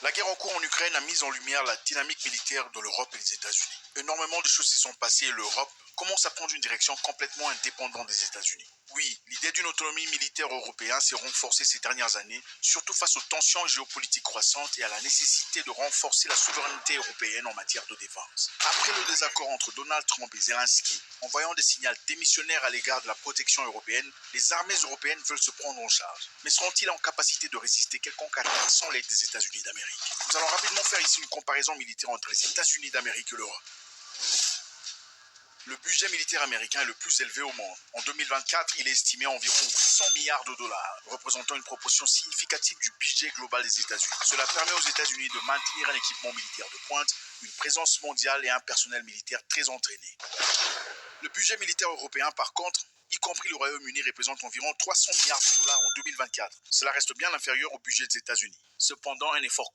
La guerre en cours en Ukraine a mis en lumière la dynamique militaire de l'Europe et des États-Unis. Énormément de choses s'y sont passées et l'Europe commence à prendre une direction complètement indépendante des États-Unis. Oui, l'idée d'une autonomie militaire européenne s'est renforcée ces dernières années, surtout face aux tensions géopolitiques croissantes et à la nécessité de renforcer la souveraineté européenne en matière de défense. Après le désaccord entre Donald Trump et Zelensky, envoyant des signaux démissionnaires à l'égard de la protection européenne, les armées européennes veulent se prendre en charge. Mais seront-ils en capacité de résister quelconque attaque sans l'aide des États-Unis d'Amérique? Nous allons rapidement faire ici une comparaison militaire entre les États-Unis d'Amérique et l'Europe. Le budget militaire américain est le plus élevé au monde. En 2024, il est estimé à environ 800 milliards de dollars, représentant une proportion significative du budget global des États-Unis. Cela permet aux États-Unis de maintenir un équipement militaire de pointe, une présence mondiale et un personnel militaire très entraîné. Le budget militaire européen, par contre, y compris le Royaume-Uni, représente environ 300 milliards de dollars en 2024. Cela reste bien inférieur au budget des États-Unis. Cependant, un effort